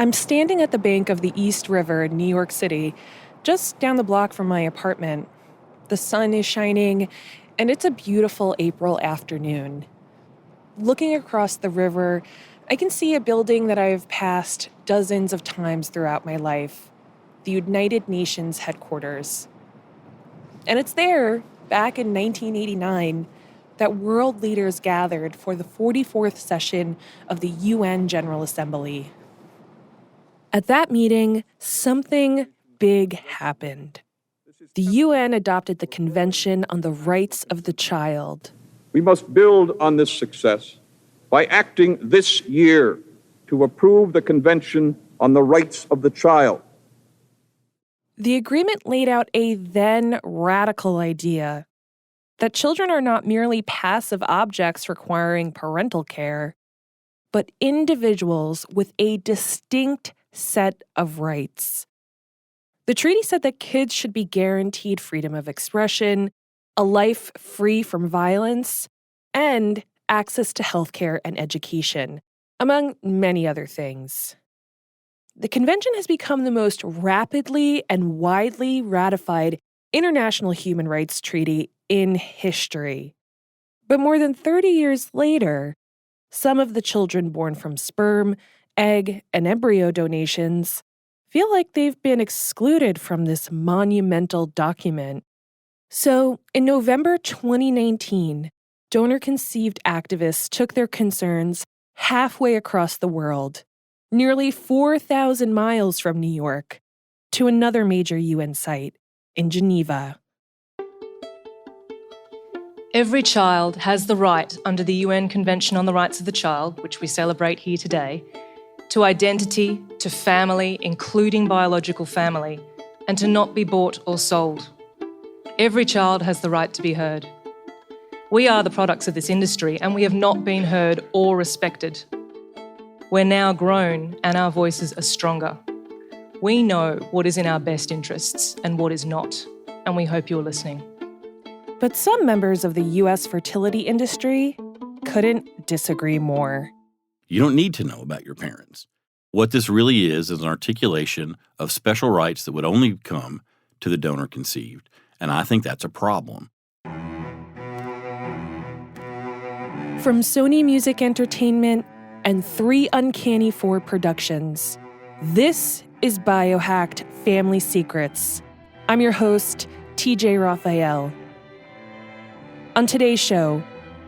I'm standing at the bank of the East River in New York City, just down the block from my apartment. The sun is shining, and it's a beautiful April afternoon. Looking across the river, I can see a building that I've passed dozens of times throughout my life, the United Nations headquarters. And it's there, back in 1989, that world leaders gathered for the 44th session of the UN General Assembly. At that meeting, something big happened. The UN adopted the Convention on the Rights of the Child. We must build on this success by acting this year to approve the Convention on the Rights of the Child. The agreement laid out a then radical idea that children are not merely passive objects requiring parental care, but individuals with a distinct set of rights. The treaty said that kids should be guaranteed freedom of expression, a life free from violence, and access to healthcare and education, among many other things. The convention has become the most rapidly and widely ratified international human rights treaty in history. But more than 30 years later, some of the children born from sperm, egg, and embryo donations feel like they've been excluded from this monumental document. So, in November 2019, donor-conceived activists took their concerns halfway across the world, nearly 4,000 miles from New York, to another major UN site in Geneva. Every child has the right, under the UN Convention on the Rights of the Child, which we celebrate here today, to identity, to family, including biological family, and to not be bought or sold. Every child has the right to be heard. We are the products of this industry, and we have not been heard or respected. We're now grown, and our voices are stronger. We know what is in our best interests and what is not, and we hope you're listening. But some members of the U.S. fertility industry couldn't disagree more. You don't need to know about your parents. What this really is an articulation of special rights that would only come to the donor conceived, and I think that's a problem. From Sony Music Entertainment and 3 Uncanny 4 Productions, this is BioHacked Family Secrets. I'm your host, TJ Raphael. On today's show,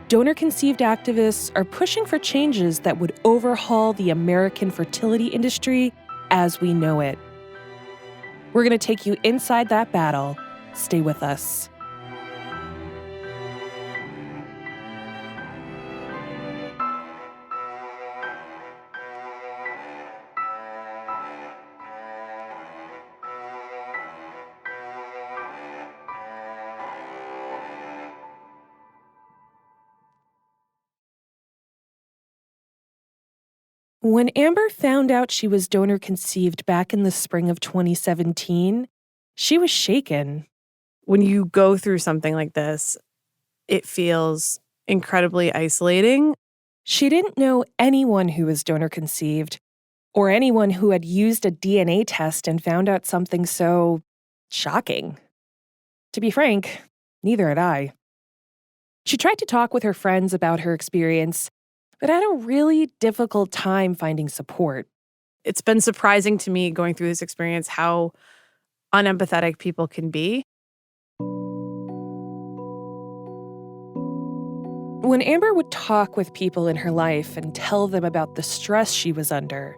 donor-conceived activists are pushing for changes that would overhaul the American fertility industry as we know it. We're going to take you inside that battle. Stay with us. When Amber found out she was donor-conceived back in the spring of 2017, she was shaken. When you go through something like this, it feels incredibly isolating. She didn't know anyone who was donor-conceived, or anyone who had used a DNA test and found out something so shocking. To be frank, neither had I. She tried to talk with her friends about her experience, but had a really difficult time finding support. It's been surprising to me going through this experience how unempathetic people can be. When Amber would talk with people in her life and tell them about the stress she was under,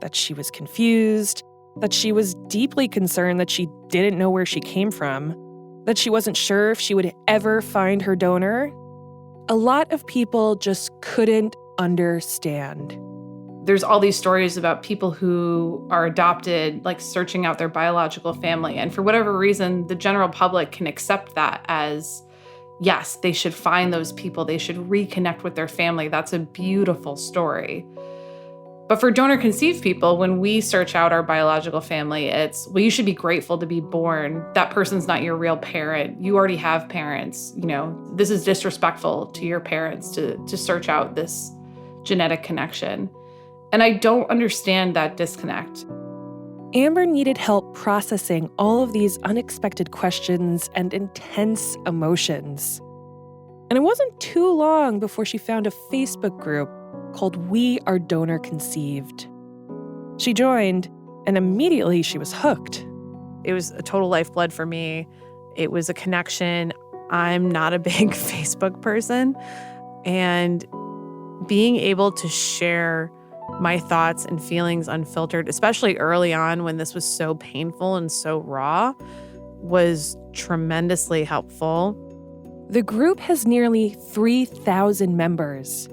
that she was confused, that she was deeply concerned that she didn't know where she came from, that she wasn't sure if she would ever find her donor, a lot of people just couldn't understand. There's all these stories about people who are adopted, like searching out their biological family. And for whatever reason, the general public can accept that as, yes, they should find those people. They should reconnect with their family. That's a beautiful story. But for donor-conceived people, when we search out our biological family, it's, well, you should be grateful to be born. That person's not your real parent. You already have parents. You know, this is disrespectful to your parents to search out this genetic connection. And I don't understand that disconnect. Amber needed help processing all of these unexpected questions and intense emotions. And it wasn't too long before she found a Facebook group called We Are Donor Conceived. She joined, and immediately she was hooked. It was a total lifeblood for me. It was a connection. I'm not a big Facebook person. And being able to share my thoughts and feelings unfiltered, especially early on when this was so painful and so raw, was tremendously helpful. The group has nearly 3,000 members.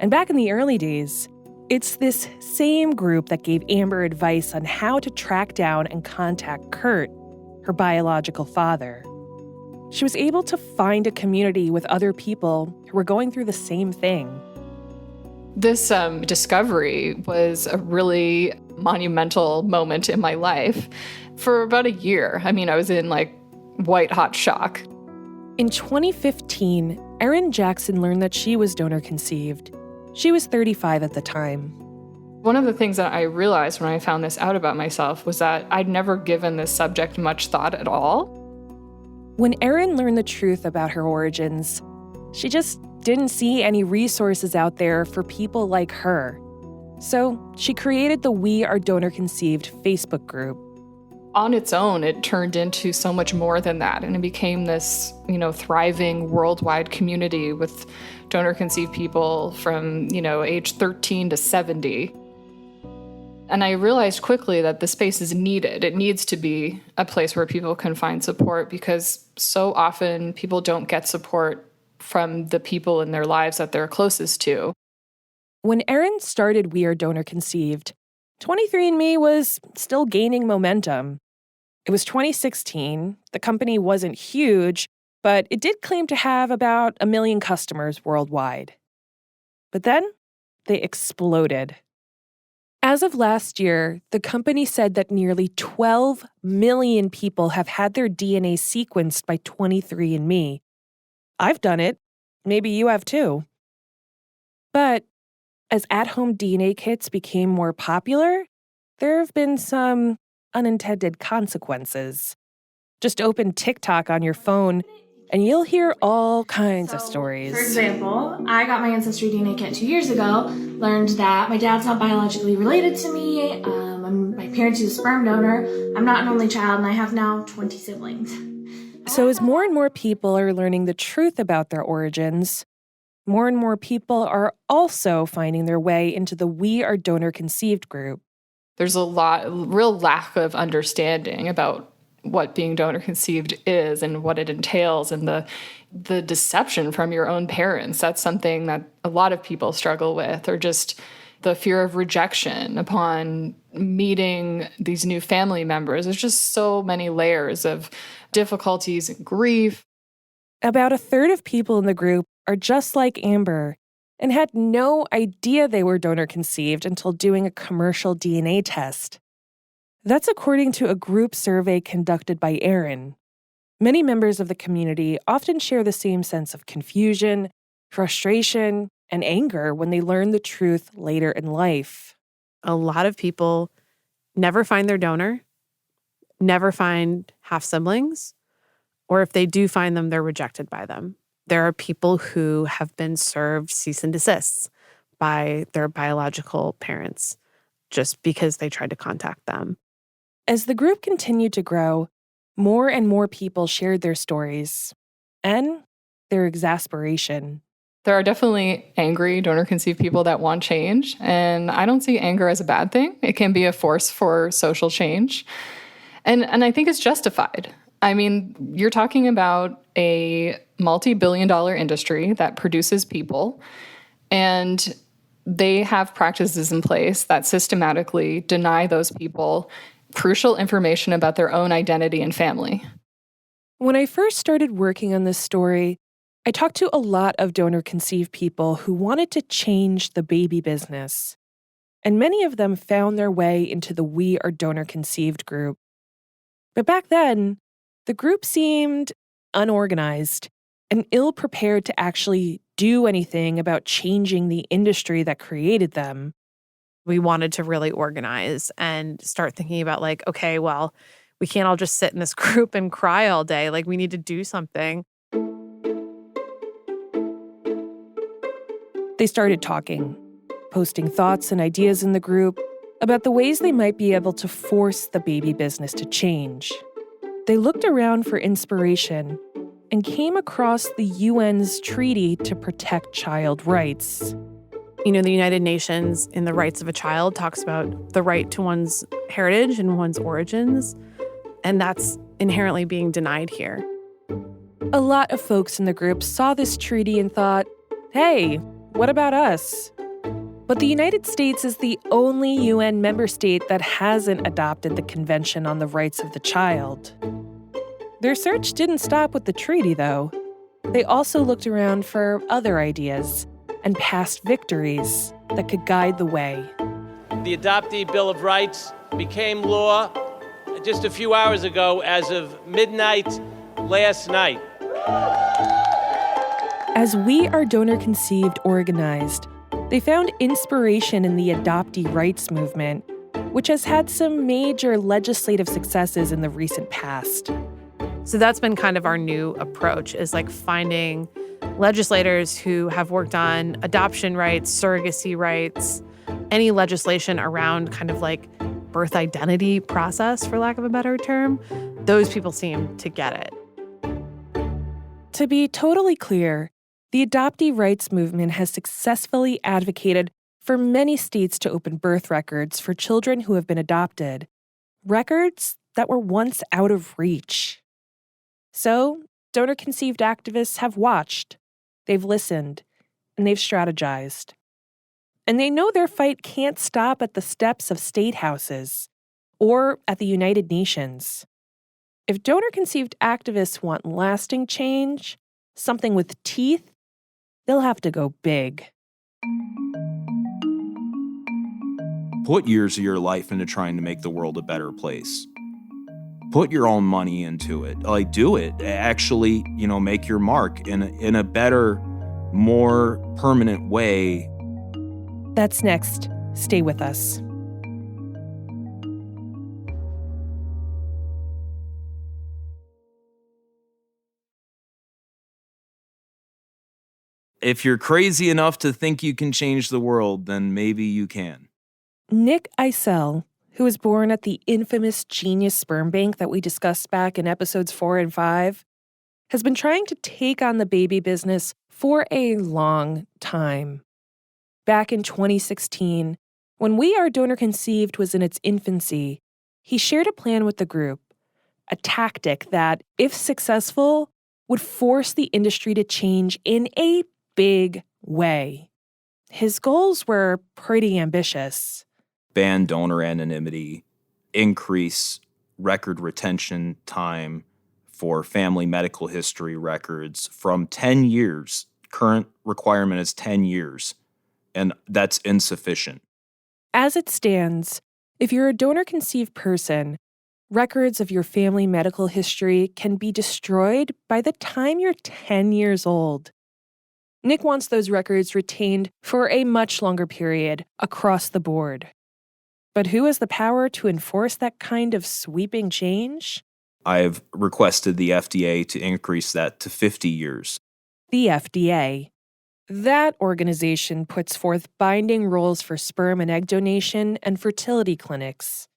And back in the early days, it's this same group that gave Amber advice on how to track down and contact Kurt, her biological father. She was able to find a community with other people who were going through the same thing. This discovery was a really monumental moment in my life for about a year. I mean, I was in white hot shock. In 2015, Erin Jackson learned that she was donor conceived. She was 35 at the time. One of the things that I realized when I found this out about myself was that I'd never given this subject much thought at all. When Erin learned the truth about her origins, she just didn't see any resources out there for people like her. So she created the We Are Donor Conceived Facebook group. On its own, it turned into so much more than that. And it became this, thriving worldwide community with donor-conceived people from, age 13 to 70. And I realized quickly that the space is needed. It needs to be a place where people can find support because so often people don't get support from the people in their lives that they're closest to. When Erin started We Are Donor Conceived, 23andMe was still gaining momentum. It was 2016. The company wasn't huge, but it did claim to have about 1 million customers worldwide. But then they exploded. As of last year, the company said that nearly 12 million people have had their DNA sequenced by 23andMe. I've done it. Maybe you have too. But as at-home DNA kits became more popular, there have been some unintended consequences. Just open TikTok on your phone, and you'll hear all kinds of stories. For example, I got my Ancestry DNA kit 2 years ago, learned that my dad's not biologically related to me, my parents use a sperm donor, I'm not an only child, and I have now 20 siblings. So as more and more people are learning the truth about their origins, more and more people are also finding their way into the We Are Donor Conceived group. There's a real lack of understanding about what being donor conceived is and what it entails and the deception from your own parents. That's something that a lot of people struggle with, or just the fear of rejection upon meeting these new family members. There's just so many layers of difficulties and grief. About a third of people in the group are just like Amber and had no idea they were donor conceived until doing a commercial DNA test. That's according to a group survey conducted by Erin. Many members of the community often share the same sense of confusion, frustration, and anger when they learn the truth later in life. A lot of people never find their donor, never find half-siblings, or if they do find them, they're rejected by them. There are people who have been served cease and desists by their biological parents just because they tried to contact them. As the group continued to grow, more and more people shared their stories and their exasperation. There are definitely angry donor-conceived people that want change, and I don't see anger as a bad thing. It can be a force for social change, and I think it's justified. I mean, you're talking about a multi-billion-dollar industry that produces people, and they have practices in place that systematically deny those people crucial information about their own identity and family. When I first started working on this story, I talked to a lot of donor-conceived people who wanted to change the baby business. And many of them found their way into the We Are Donor Conceived group. But back then, the group seemed unorganized and ill-prepared to actually do anything about changing the industry that created them. we wanted to really organize and start thinking about like, okay, well, we can't all just sit in this group and cry all day. Like, we need to do something. They started talking, posting thoughts and ideas in the group about the ways they might be able to force the baby business to change. They looked around for inspiration and came across the UN's treaty to protect child rights. You know, the United Nations in the Rights of a Child talks about the right to one's heritage and one's origins, and that's inherently being denied here. A lot of folks in the group saw this treaty and thought, hey, what about us? But the United States is the only UN member state that hasn't adopted the Convention on the Rights of the Child. Their search didn't stop with the treaty, though. They also looked around for other ideas and past victories that could guide the way. The Adoptee Bill of Rights became law just a few hours ago as of midnight last night. As We Are Donor Conceived organized, they found inspiration in the adoptee rights movement, which has had some major legislative successes in the recent past. So that's been kind of our new approach, is like finding legislators who have worked on adoption rights, surrogacy rights, any legislation around kind of like birth identity process, for lack of a better term. Those people seem to get it. To be totally clear, the adoptee rights movement has successfully advocated for many states to open birth records for children who have been adopted, records that were once out of reach. So, donor-conceived activists have watched, they've listened, and they've strategized. And they know their fight can't stop at the steps of state houses or at the United Nations. If donor-conceived activists want lasting change, something with teeth, they'll have to go big. Put years of your life into trying to make the world a better place. Put your own money into it. Like, do it. Actually, make your mark in a better, more permanent way. That's next. Stay with us. If you're crazy enough to think you can change the world, then maybe you can. Nick Eisel, who was born at the infamous Genius sperm bank that we discussed back in episodes 4 and 5, has been trying to take on the baby business for a long time. Back in 2016, when We Are Donor Conceived was in its infancy, he shared a plan with the group, a tactic that, if successful, would force the industry to change in a big way. His goals were pretty ambitious. Ban donor anonymity, increase record retention time for family medical history records from 10 years. Current requirement is 10 years, and that's insufficient. As it stands, if you're a donor-conceived person, records of your family medical history can be destroyed by the time you're 10 years old. Nick wants those records retained for a much longer period across the board. But who has the power to enforce that kind of sweeping change? I've requested the FDA to increase that to 50 years. The FDA. That organization puts forth binding rules for sperm and egg donation and fertility clinics.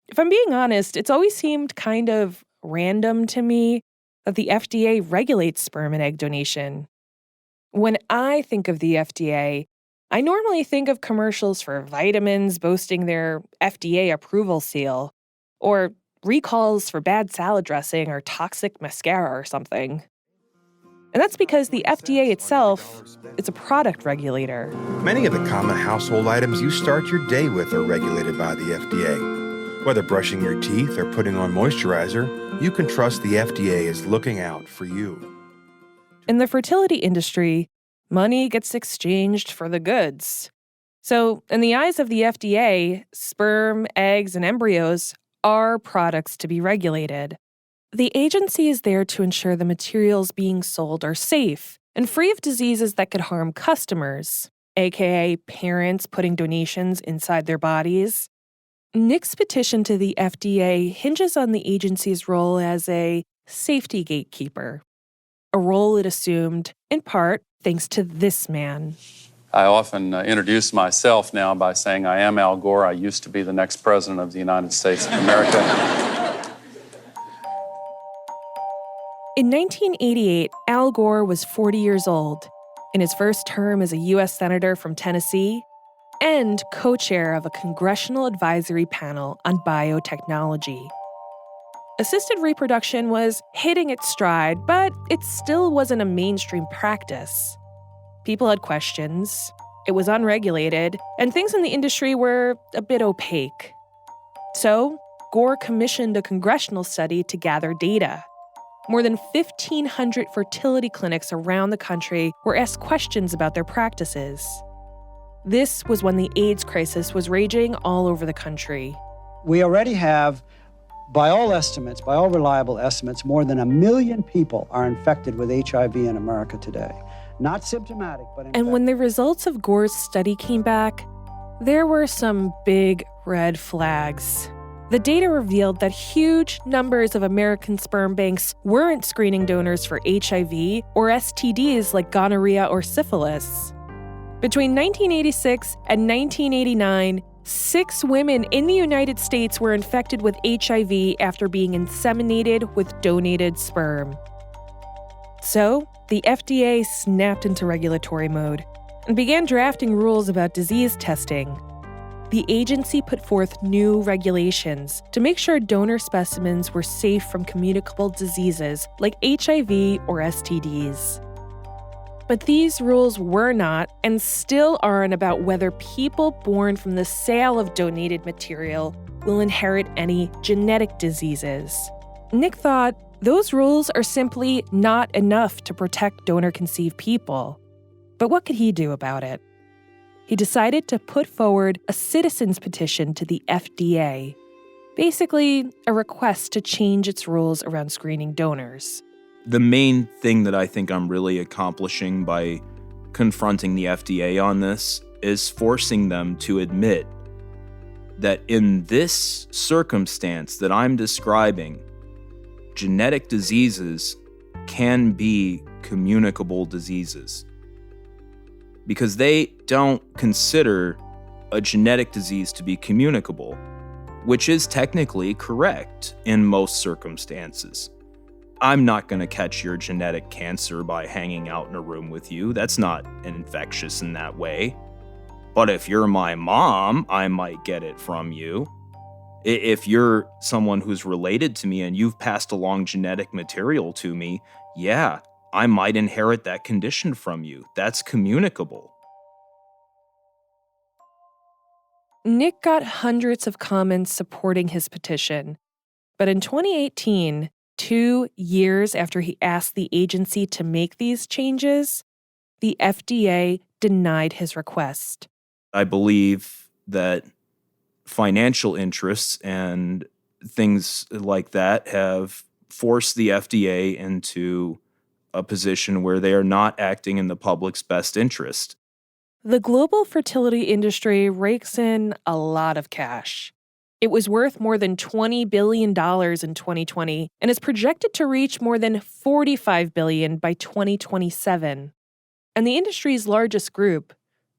If I'm being honest, it's always seemed kind of random to me that the FDA regulates sperm and egg donation. When I think of the FDA, I normally think of commercials for vitamins boasting their FDA approval seal, or recalls for bad salad dressing or toxic mascara or something. And that's because the FDA itself is a product regulator. Many of the common household items you start your day with are regulated by the FDA. Whether brushing your teeth or putting on moisturizer, you can trust the FDA is looking out for you. In the fertility industry, money gets exchanged for the goods. So, in the eyes of the FDA, sperm, eggs, and embryos are products to be regulated. The agency is there to ensure the materials being sold are safe and free of diseases that could harm customers. aka parents putting donations inside their bodies. Nick's petition to the FDA hinges on the agency's role as a safety gatekeeper, a role it assumed, in part, thanks to this man. I often introduce myself now by saying I am Al Gore. I used to be the next president of the United States of America. In 1988, Al Gore was 40 years old, in his first term as a U.S. Senator from Tennessee, and co-chair of a congressional advisory panel on biotechnology. Assisted reproduction was hitting its stride, but it still wasn't a mainstream practice. People had questions, it was unregulated, and things in the industry were a bit opaque. So, Gore commissioned a congressional study to gather data. More than 1,500 fertility clinics around the country were asked questions about their practices. This was when the AIDS crisis was raging all over the country. We already have, by all estimates, by all reliable estimates, more than 1 million people are infected with HIV in America today. Not symptomatic, but infected. And when the results of Gore's study came back, there were some big red flags. The data revealed that huge numbers of American sperm banks weren't screening donors for HIV or STDs like gonorrhea or syphilis. Between 1986 and 1989, 6 women in the United States were infected with HIV after being inseminated with donated sperm. So, the FDA snapped into regulatory mode and began drafting rules about disease testing. The agency put forth new regulations to make sure donor specimens were safe from communicable diseases like HIV or STDs. But these rules were not, and still aren't, about whether people born from the sale of donated material will inherit any genetic diseases. Nick thought those rules are simply not enough to protect donor-conceived people. But what could he do about it? He decided to put forward a citizen's petition to the FDA, basically a request to change its rules around screening donors. The main thing that I think I'm really accomplishing by confronting the FDA on this is forcing them to admit that in this circumstance that I'm describing, genetic diseases can be communicable diseases. Because they don't consider a genetic disease to be communicable, which is technically correct in most circumstances. I'm not going to catch your genetic cancer by hanging out in a room with you. That's not infectious in that way. But if you're my mom, I might get it from you. If you're someone who's related to me and you've passed along genetic material to me, yeah, I might inherit that condition from you. That's communicable. Nick got hundreds of comments supporting his petition. But in 2018, 2 years after he asked the agency to make these changes, the FDA denied his request. I believe that financial interests and things like that have forced the FDA into a position where they are not acting in the public's best interest. The global fertility industry rakes in a lot of cash. It was worth more than $20 billion in 2020 and is projected to reach more than $45 billion by 2027. And the industry's largest group,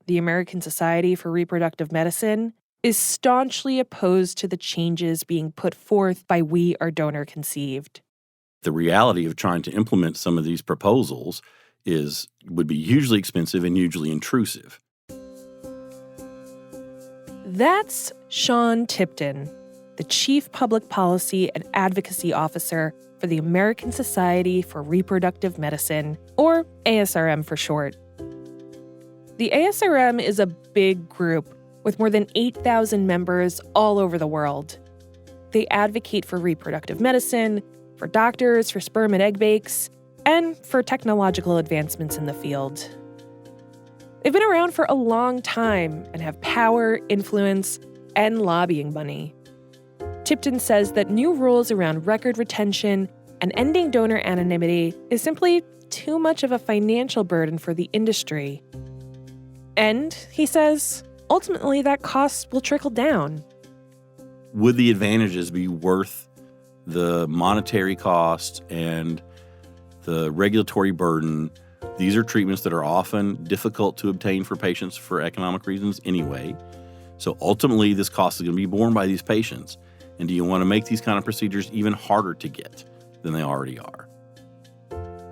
the American Society for Reproductive Medicine, is staunchly opposed to the changes being put forth by We Are Donor Conceived. The reality of trying to implement some of these proposals would be hugely expensive and hugely intrusive. That's Sean Tipton, the Chief Public Policy and Advocacy Officer for the American Society for Reproductive Medicine, or ASRM for short. The ASRM is a big group with more than 8,000 members all over the world. They advocate for reproductive medicine, for doctors, for sperm and egg banks, and for technological advancements in the field. They've been around for a long time and have power, influence, and lobbying money. Tipton says that new rules around record retention and ending donor anonymity is simply too much of a financial burden for the industry. And, he says, ultimately that cost will trickle down. Would the advantages be worth the monetary cost and the regulatory burden? These are treatments that are often difficult to obtain for patients for economic reasons anyway. So ultimately, this cost is going to be borne by these patients. And do you want to make these kind of procedures even harder to get than they already are?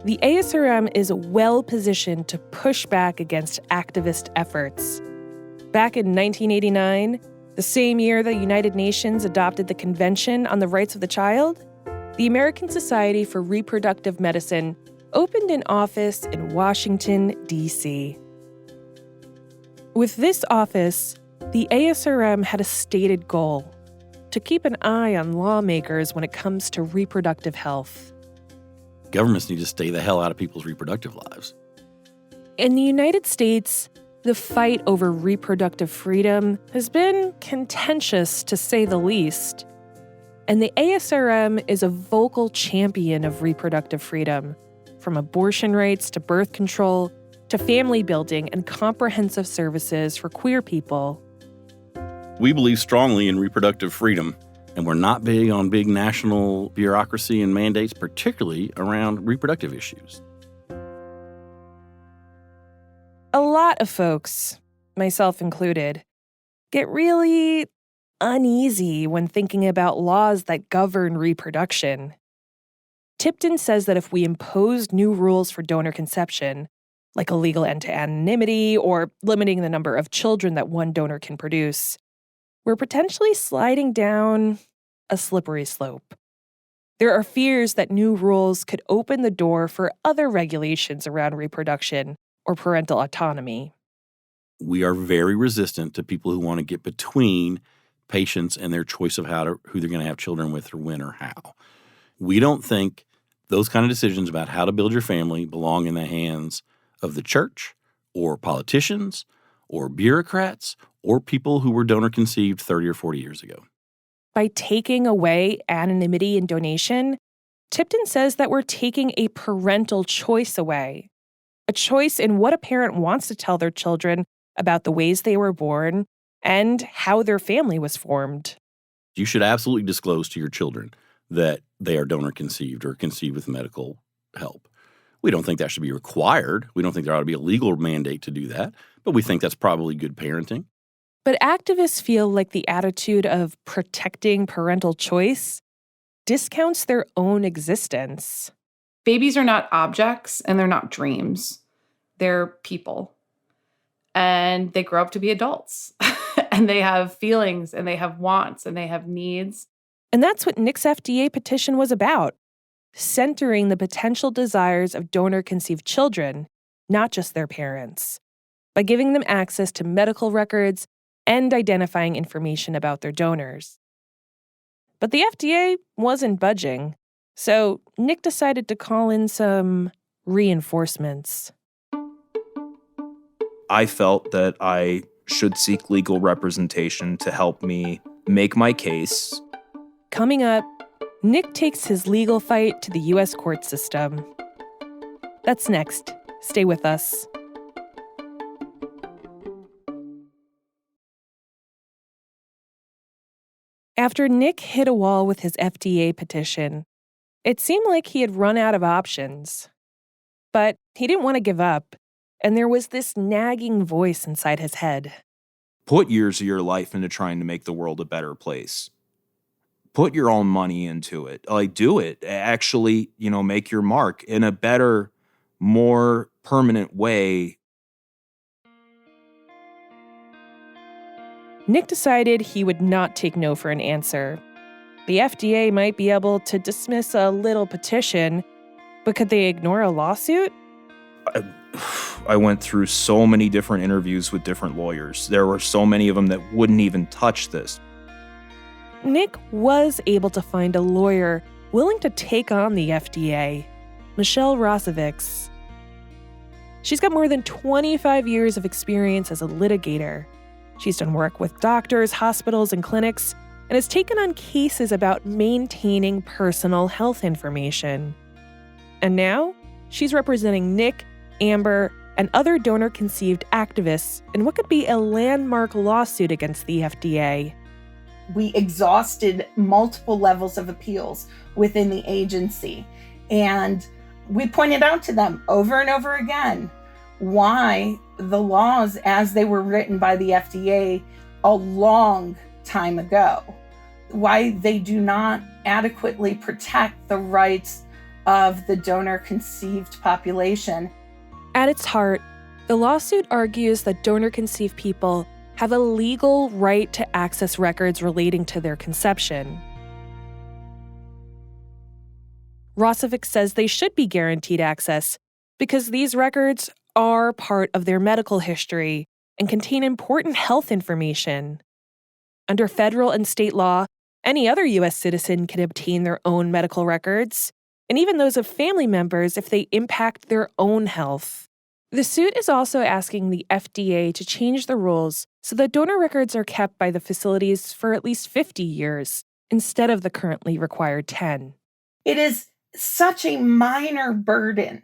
The ASRM is well positioned to push back against activist efforts. Back in 1989, the same year the United Nations adopted the Convention on the Rights of the Child, the American Society for Reproductive Medicine opened an office in Washington, D.C. With this office, the ASRM had a stated goal: to keep an eye on lawmakers when it comes to reproductive health. Governments need to stay the hell out of people's reproductive lives. In the United States, the fight over reproductive freedom has been contentious, to say the least. And the ASRM is a vocal champion of reproductive freedom, from abortion rights to birth control to family building and comprehensive services for queer people. We believe strongly in reproductive freedom, and we're not big on big national bureaucracy and mandates, particularly around reproductive issues. A lot of folks, myself included, get really uneasy when thinking about laws that govern reproduction. Tipton says that if we imposed new rules for donor conception, like a legal end to anonymity or limiting the number of children that one donor can produce, we're potentially sliding down a slippery slope. There are fears that new rules could open the door for other regulations around reproduction or parental autonomy. We are very resistant to people who want to get between patients and their choice of who they're going to have children with or when or how. We don't think those kind of decisions about how to build your family belong in the hands of the church or politicians or bureaucrats or people who were donor conceived 30 or 40 years ago. By taking away anonymity in donation, Tipton says that we're taking a parental choice away. A choice in what a parent wants to tell their children about the ways they were born and how their family was formed. You should absolutely disclose to your children that they are donor conceived or conceived with medical help. We don't think that should be required. We don't think there ought to be a legal mandate to do that, but we think that's probably good parenting. But activists feel like the attitude of protecting parental choice discounts their own existence. Babies are not objects and they're not dreams. They're people. And they grow up to be adults. And they have feelings and they have wants and they have needs. And that's what Nick's FDA petition was about: centering the potential desires of donor-conceived children, not just their parents, by giving them access to medical records and identifying information about their donors. But the FDA wasn't budging, so Nick decided to call in some reinforcements. I felt that I should seek legal representation to help me make my case. Coming up, Nick takes his legal fight to the U.S. court system. That's next. Stay with us. After Nick hit a wall with his FDA petition, it seemed like he had run out of options. But he didn't want to give up, and there was this nagging voice inside his head. Put years of your life into trying to make the world a better place. Put your own money into it. Do it. Actually, make your mark in a better, more permanent way. Nick decided he would not take no for an answer. The FDA might be able to dismiss a little petition, but could they ignore a lawsuit? I went through so many different interviews with different lawyers. There were so many of them that wouldn't even touch this. Nick was able to find a lawyer willing to take on the FDA, Michelle Rosovics. She's got more than 25 years of experience as a litigator. She's done work with doctors, hospitals, and clinics, and has taken on cases about maintaining personal health information. And now, she's representing Nick, Amber, and other donor-conceived activists in what could be a landmark lawsuit against the FDA. We exhausted multiple levels of appeals within the agency, and we pointed out to them over and over again why the laws as they were written by the FDA a long time ago, why they do not adequately protect the rights of the donor-conceived population. At its heart, the lawsuit argues that donor-conceived people have a legal right to access records relating to their conception. Rosovic says they should be guaranteed access because these records are part of their medical history and contain important health information. Under federal and state law, any other U.S. citizen can obtain their own medical records, and even those of family members if they impact their own health. The suit is also asking the FDA to change the rules so that donor records are kept by the facilities for at least 50 years instead of the currently required 10. It is such a minor burden.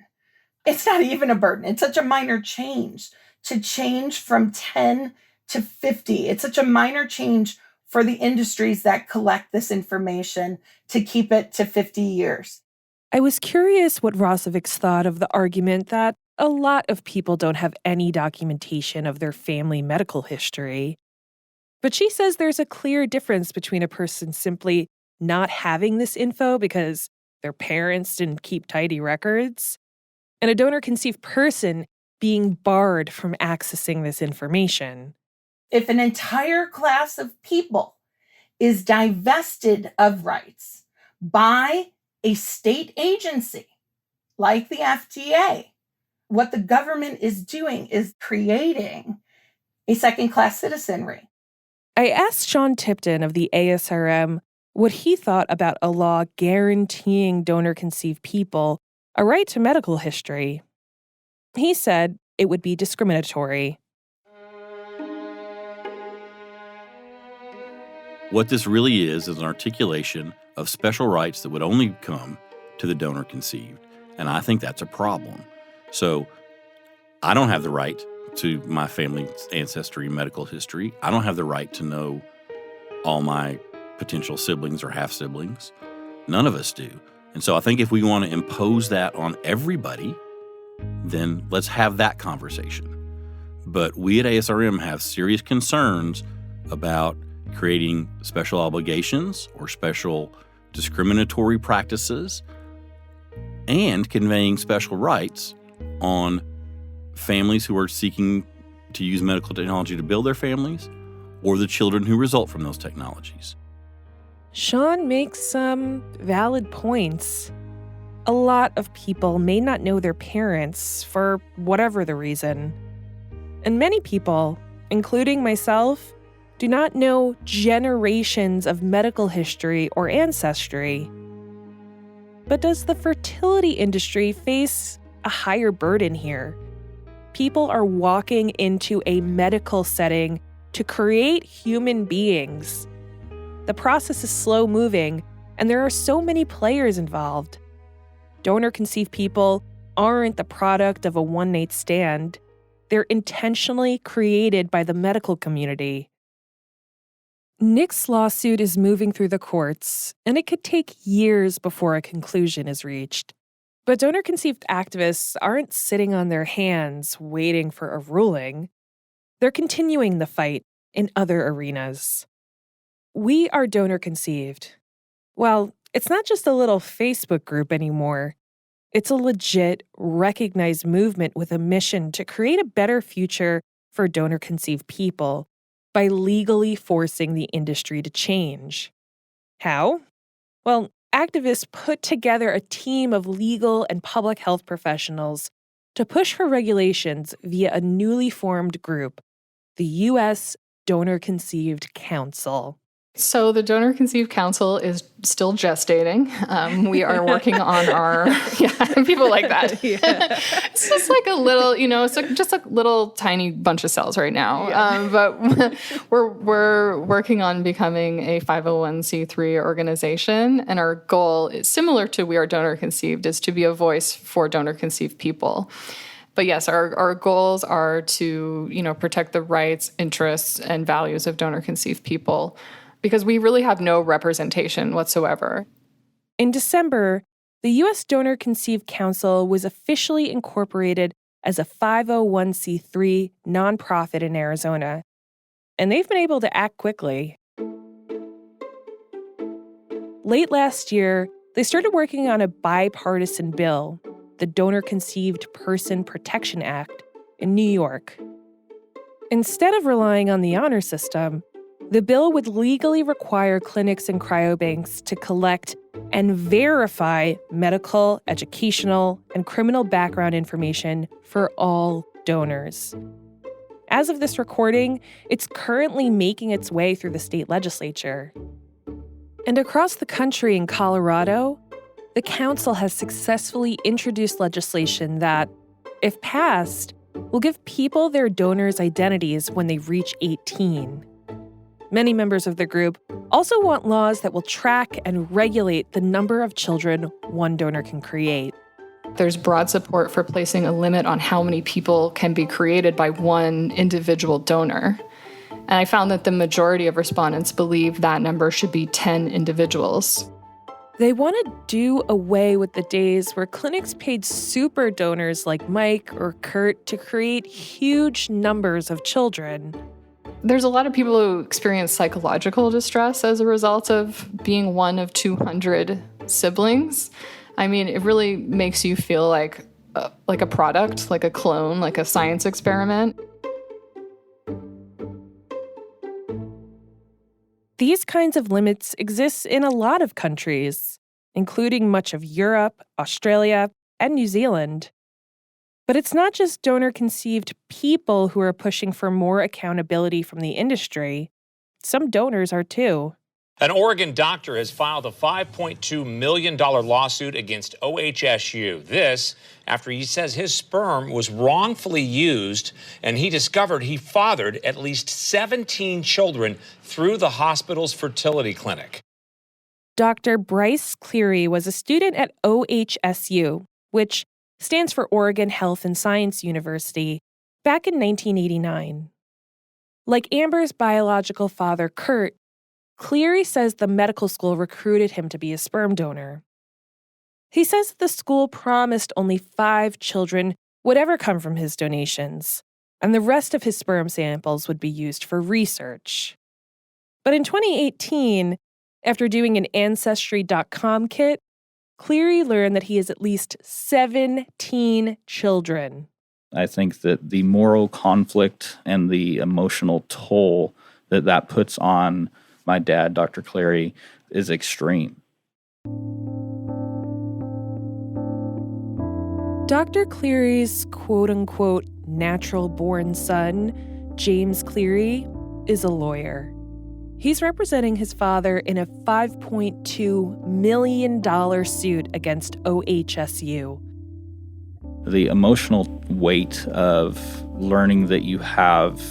It's not even a burden. It's such a minor change to change from 10 to 50. It's such a minor change for the industries that collect this information to keep it to 50 years. I was curious what Rosovic's thought of the argument that a lot of people don't have any documentation of their family medical history. But she says there's a clear difference between a person simply not having this info because their parents didn't keep tidy records, and a donor-conceived person being barred from accessing this information. If an entire class of people is divested of rights by a state agency like the FDA, what the government is doing is creating a second-class citizenry. I asked Sean Tipton of the ASRM what he thought about a law guaranteeing donor-conceived people a right to medical history. He said it would be discriminatory. What this really is an articulation of special rights that would only come to the donor conceived. And I think that's a problem. So I don't have the right to my family's ancestry and medical history. I don't have the right to know all my potential siblings or half-siblings. None of us do. And so I think if we want to impose that on everybody, then let's have that conversation. But we at ASRM have serious concerns about creating special obligations or special discriminatory practices and conveying special rights on families who are seeking to use medical technology to build their families or the children who result from those technologies. Sean makes some valid points. A lot of people may not know their parents for whatever the reason. And many people, including myself, do not know generations of medical history or ancestry. But does the fertility industry face a higher burden here? People are walking into a medical setting to create human beings. The process is slow-moving, and there are so many players involved. Donor-conceived people aren't the product of a one-night stand. They're intentionally created by the medical community. Nick's lawsuit is moving through the courts, and it could take years before a conclusion is reached. But donor-conceived activists aren't sitting on their hands waiting for a ruling. They're continuing the fight in other arenas. We are donor-conceived. Well, it's not just a little Facebook group anymore. It's a legit, recognized movement with a mission to create a better future for donor-conceived people by legally forcing the industry to change. How? Well, activists put together a team of legal and public health professionals to push for regulations via a newly formed group, the U.S. Donor-Conceived Council. So the Donor Conceived Council is still gestating. We are working on our, people like that. Yeah. It's just like a little, it's like just a little tiny bunch of cells right now. Yeah. But we're working on becoming a 501c3 organization. And our goal is similar to We Are Donor Conceived, is to be a voice for donor conceived people. But yes, our goals are to, protect the rights, interests, and values of donor-conceived people because we really have no representation whatsoever. In December, the U.S. Donor Conceived Council was officially incorporated as a 501c3 nonprofit in Arizona, and they've been able to act quickly. Late last year, they started working on a bipartisan bill, the Donor Conceived Person Protection Act, in New York. Instead of relying on the honor system, the bill would legally require clinics and cryobanks to collect and verify medical, educational, and criminal background information for all donors. As of this recording, it's currently making its way through the state legislature. And across the country in Colorado, the council has successfully introduced legislation that, if passed, will give people their donors' identities when they reach 18. Many members of the group also want laws that will track and regulate the number of children one donor can create. There's broad support for placing a limit on how many people can be created by one individual donor. And I found that the majority of respondents believe that number should be 10 individuals. They want to do away with the days where clinics paid super donors like Mike or Kurt to create huge numbers of children. There's a lot of people who experience psychological distress as a result of being one of 200 siblings. I mean, it really makes you feel like a product, like a clone, like a science experiment. These kinds of limits exist in a lot of countries, including much of Europe, Australia, and New Zealand. But it's not just donor-conceived people who are pushing for more accountability from the industry. Some donors are too. An Oregon doctor has filed a $5.2 million lawsuit against OHSU. This after he says his sperm was wrongfully used and he discovered he fathered at least 17 children through the hospital's fertility clinic. Dr. Bryce Cleary was a student at OHSU, which stands for Oregon Health and Science University, back in 1989. Like Amber's biological father, Kurt, Cleary says the medical school recruited him to be a sperm donor. He says that the school promised only 5 children would ever come from his donations, and the rest of his sperm samples would be used for research. But in 2018, after doing an Ancestry.com kit, Cleary learned that he has at least 17 children. I think that the moral conflict and the emotional toll that puts on my dad, Dr. Cleary, is extreme. Dr. Cleary's quote-unquote natural-born son, James Cleary, is a lawyer. He's representing his father in a $5.2 million suit against OHSU. The emotional weight of learning that you have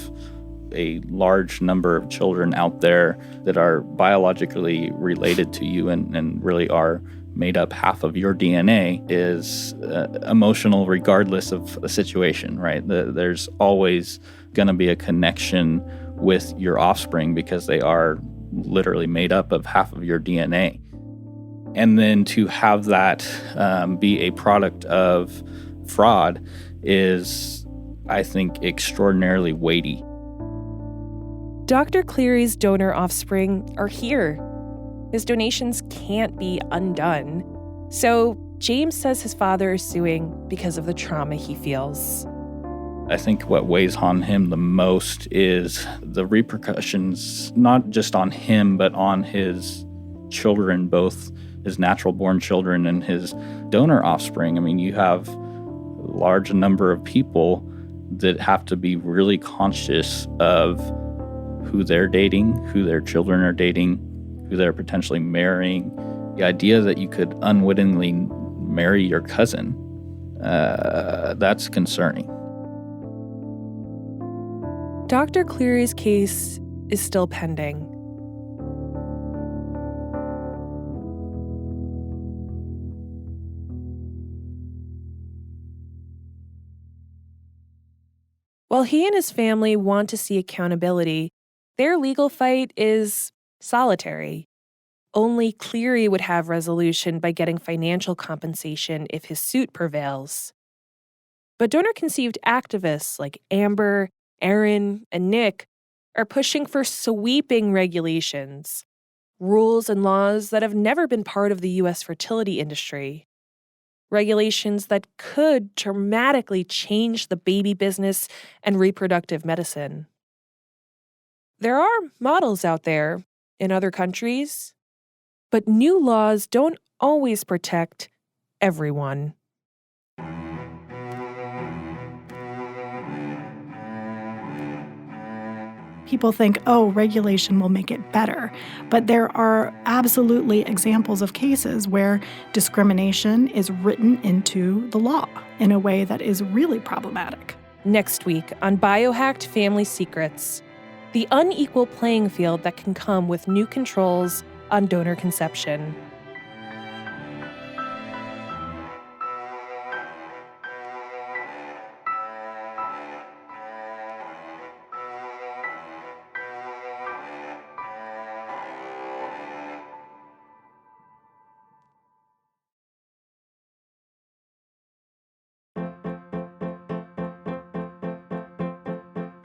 a large number of children out there that are biologically related to you and really are made up half of your DNA is emotional regardless of the situation, right? There's always going to be a connection with your offspring because they are literally made up of half of your DNA. And then to have that be a product of fraud is, I think, extraordinarily weighty. Dr. Cleary's donor offspring are here. His donations can't be undone. So James says his father is suing because of the trauma he feels. I think what weighs on him the most is the repercussions, not just on him, but on his children, both his natural-born children and his donor offspring. I mean, you have a large number of people that have to be really conscious of who they're dating, who their children are dating, who they're potentially marrying. The idea that you could unwittingly marry your cousin, that's concerning. Dr. Cleary's case is still pending. While he and his family want to see accountability, their legal fight is solitary. Only Cleary would have resolution by getting financial compensation if his suit prevails. But donor-conceived activists like Amber, Aaron, and Nick are pushing for sweeping regulations, rules and laws that have never been part of the U.S. fertility industry. Regulations that could dramatically change the baby business and reproductive medicine. There are models out there in other countries, but new laws don't always protect everyone. People think, oh, regulation will make it better. But there are absolutely examples of cases where discrimination is written into the law in a way that is really problematic. Next week on BioHacked Family Secrets, the unequal playing field that can come with new controls on donor conception.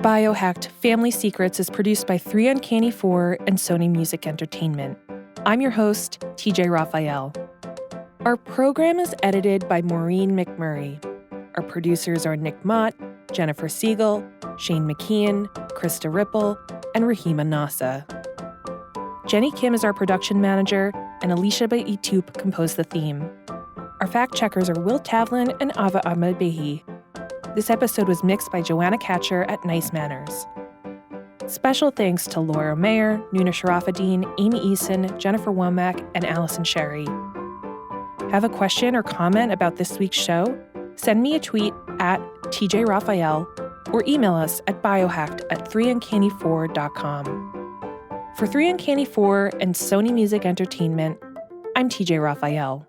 BioHacked Family Secrets is produced by 3 Uncanny 4 and Sony Music Entertainment. I'm your host, TJ Raphael. Our program is edited by Maureen McMurray. Our producers are Nick Mott, Jennifer Siegel, Shane McKeon, Krista Ripple, and Rahima Nasa. Jenny Kim is our production manager, and Alicia Baitup composed the theme. Our fact-checkers are Will Tavlin and Ava Ahmed-Behi. This episode was mixed by Joanna Catcher at Nice Manners. Special thanks to Laura Mayer, Nuna Sharafuddin, Amy Eason, Jennifer Womack, and Allison Sherry. Have a question or comment about this week's show? Send me a tweet at TJ Raphael or email us at biohacked@3uncanny4.com. For 3 Uncanny 4 and Sony Music Entertainment, I'm TJ Raphael.